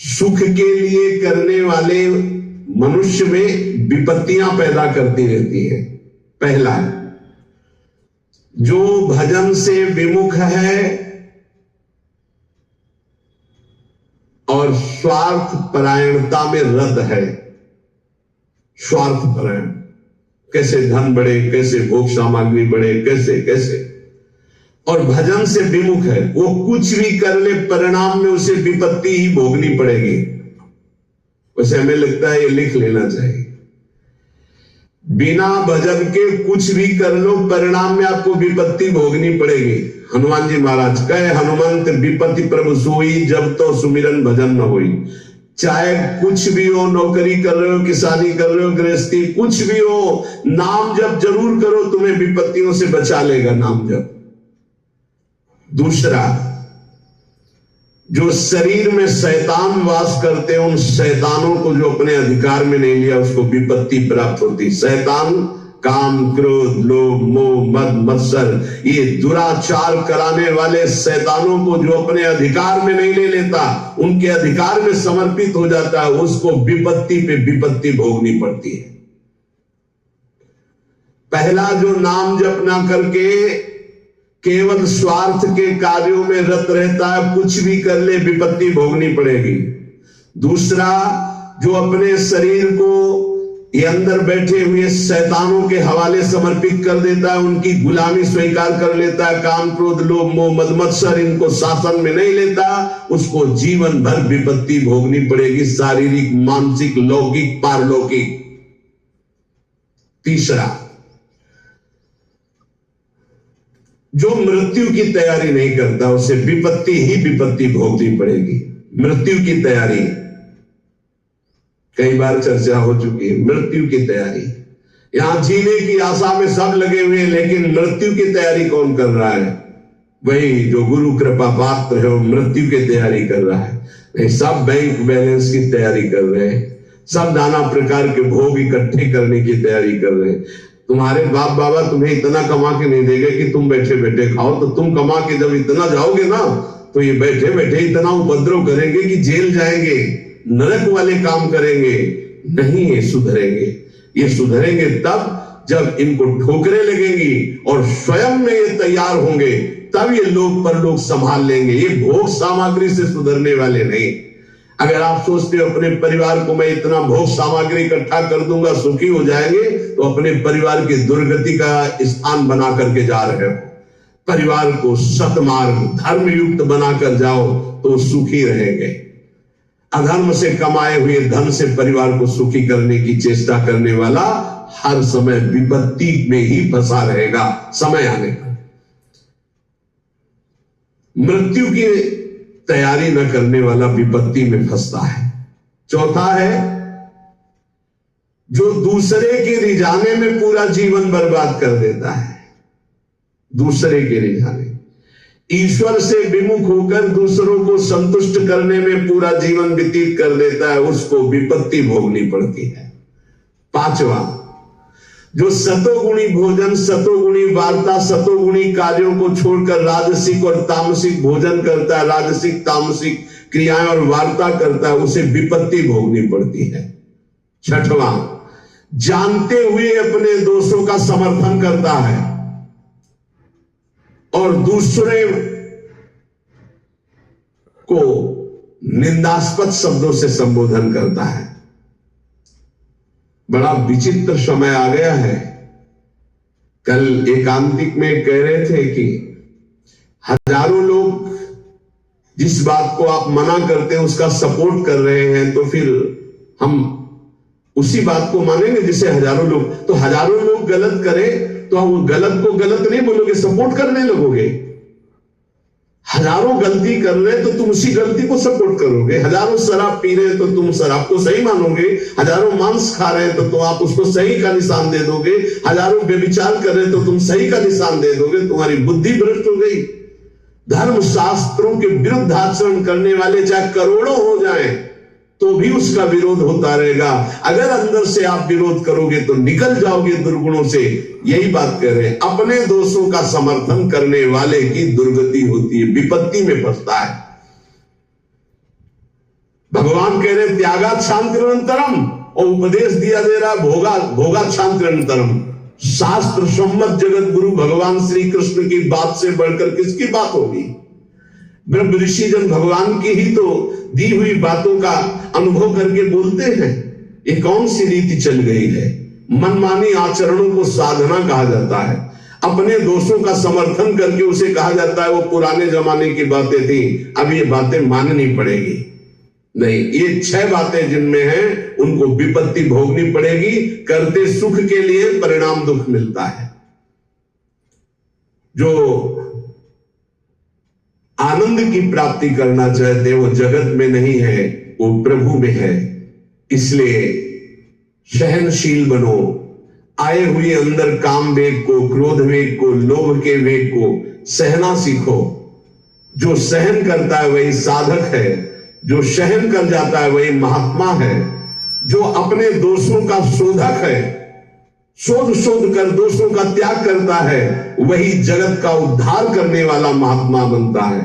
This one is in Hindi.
सुख के लिए करने वाले मनुष्य में विपत्तियां पैदा करती रहती है। पहला, जो भजन से विमुख है और स्वार्थ परायणता में रत है। स्वार्थ परायण, कैसे धन बढ़े, कैसे भोग सामग्री बढ़े, कैसे कैसे, और भजन से विमुख है, वो कुछ भी कर ले परिणाम में उसे विपत्ति ही भोगनी पड़ेगी। वैसे हमें लगता है ये लिख लेना चाहिए, बिना भजन के कुछ भी कर लो परिणाम में आपको विपत्ति भोगनी पड़ेगी। हनुमान जी महाराज कहे, हनुमंत विपत्ति प्रभु सोई, जब तो सुमिरन भजन न होई। चाहे कुछ भी हो, नौकरी कर रहे हो, किसानी कर रहे हो, गृहस्थी, कुछ भी हो, नाम जप जरूर करो, तुम्हें विपत्तियों से बचा लेगा नाम जप। दूसरा, जो शरीर में शैतान वास करते हैं, उन शैतानों को जो अपने अधिकार में नहीं लिया उसको विपत्ति प्राप्त होती। शैतान काम, क्रोध, लोभ, मोह, मद, मत्सर, ये दुराचार कराने वाले शैतानों को जो अपने अधिकार में नहीं ले लेता, उनके अधिकार में समर्पित हो जाता है, उसको विपत्ति पे विपत्ति भोगनी पड़ती है। पहला, जो नाम जप ना करके केवल स्वार्थ के कार्यों में रत रहता है, कुछ भी कर ले विपत्ति भोगनी पड़ेगी। दूसरा, जो अपने शरीर को ये अंदर बैठे हुए शैतानों के हवाले समर्पित कर देता है, उनकी गुलामी स्वीकार कर लेता है, काम, क्रोध, लोभ, मोह, मद, मत्सर इनको शासन में नहीं लेता, उसको जीवन भर विपत्ति भोगनी पड़ेगी, शारीरिक, मानसिक, लौकिक, पारलौकिक। तीसरा, जो मृत्यु की तैयारी नहीं करता, उसे विपत्ति ही विपत्ति भोगनी पड़ेगी। मृत्यु की तैयारी कई बार चर्चा हो चुकी है। मृत्यु की तैयारी, यहां जीने की आशा में सब लगे हुए हैं, लेकिन मृत्यु की तैयारी कौन कर रहा है? वही जो गुरु कृपा पात्र है, वो मृत्यु की तैयारी कर रहा है। नहीं, सब बैंक बैलेंस की तैयारी कर रहे हैं, सब नाना प्रकार के भोग इकट्ठे करने की तैयारी कर रहे हैं। तुम्हारे बाप बाबा तुम्हें इतना कमा के नहीं देंगे कि तुम बैठे बैठे खाओ, तो तुम कमा के जब इतना जाओगे ना, तो ये बैठे बैठे इतना उपद्रव करेंगे कि जेल जाएंगे, नरक वाले काम करेंगे। नहीं, ये सुधरेंगे। ये सुधरेंगे तब जब इनको ठोकरें लगेंगी और स्वयं में ये तैयार होंगे, तब ये लोग परलोक संभाल लेंगे। ये भोग सामग्री से सुधरने वाले नहीं। अगर आप सोचते हो अपने परिवार को मैं इतना भोग सामग्री इकट्ठा कर दूंगा सुखी हो जाएंगे, तो अपने परिवार की दुर्गति का स्थान बना करके जा रहे हो। परिवार को सतमार्ग, धर्म युक्त बनाकर जाओ तो सुखी रहेंगे। अधर्म से कमाए हुए धन से परिवार को सुखी करने की चेष्टा करने वाला हर समय विपत्ति में ही फंसा रहेगा समय आने पर। मृत्यु की तैयारी न करने वाला विपत्ति में फंसता है। चौथा है, जो दूसरे के रिझाने में पूरा जीवन बर्बाद कर देता है। दूसरे के रिझाने, ईश्वर से विमुख होकर दूसरों को संतुष्ट करने में पूरा जीवन व्यतीत कर देता है, उसको विपत्ति भोगनी पड़ती है। पांचवा, जो सतोगुणी भोजन, सतोगुणी वार्ता, सतोगुणी कार्यों को छोड़कर राजसिक और तामसिक भोजन करता है, राजसिक तामसिक क्रियाएं और वार्ता करता है, उसे विपत्ति भोगनी पड़ती है। छठवां, जानते हुए अपने दोषों का समर्थन करता है और दूसरे को निंदास्पद शब्दों से संबोधन करता है। बड़ा विचित्र समय आ गया है। कल एकांतिक में कह रहे थे कि हजारों लोग जिस बात को आप मना करते हैं उसका सपोर्ट कर रहे हैं, तो फिर हम उसी बात को मानेंगे जिसे हजारों लोग, तो हजारों लोग गलत करें तो हम गलत को गलत नहीं बोलोगे, सपोर्ट करने लगोगे। हजारों गलती कर रहे हैं तो तुम उसी गलती को सपोर्ट करोगे। हजारों शराब पी रहे हैं तो तुम शराब को सही मानोगे। हजारों मांस खा रहे हैं तो तुम आप उसको सही का निशान दे दोगे। हजारों व्यभिचार कर रहे हैं तो तुम सही का निशान दे दोगे। तुम्हारी बुद्धि भ्रष्ट हो गई। धर्म शास्त्रों के विरुद्ध आचरण करने वाले चाहे करोड़ों हो जाएं तो भी उसका विरोध होता रहेगा। अगर अंदर से आप विरोध करोगे तो निकल जाओगे दुर्गुणों से। यही बात कह रहे हैं, अपने दोषों का समर्थन करने वाले की दुर्गति होती है, विपत्ति में फंसता है। भगवान कह रहे त्यागा शांतिरंतरम, और उपदेश दिया दे रहा भोगा शांतिरंतरम। शास्त्र सम्मत जगत गुरु भगवान श्री कृष्ण की बात से बढ़कर किसकी बात होगी? ब्रह्म ऋषि जन भगवान की ही तो दी हुई बातों का अनुभव करके बोलते हैं। ये कौन सी रीति चल गई है? मनमानी आचरणों को साधना कहा जाता है। अपने दोषों का समर्थन करके उसे कहा जाता है वो पुराने जमाने की बातें थी, अब ये बातें माननी पड़ेगी। नहीं, ये 6 बातें जिनमें हैं उनको विपत्ति भोगनी पड़ेगी। करते सुख के लिए परिणाम दुख मिलता है। जो आनंद की प्राप्ति करना चाहते वो जगत में नहीं है, वो प्रभु में है। इसलिए सहनशील बनो। आए हुए अंदर काम वेग को, क्रोध वेग को, लोभ के वेग को सहना सीखो। जो सहन करता है वही साधक है, जो सहन कर जाता है वही महात्मा है। जो अपने दोषों का शोधक है, शोध कर दोषों का त्याग करता है, वही जगत का उद्धार करने वाला महात्मा बनता है।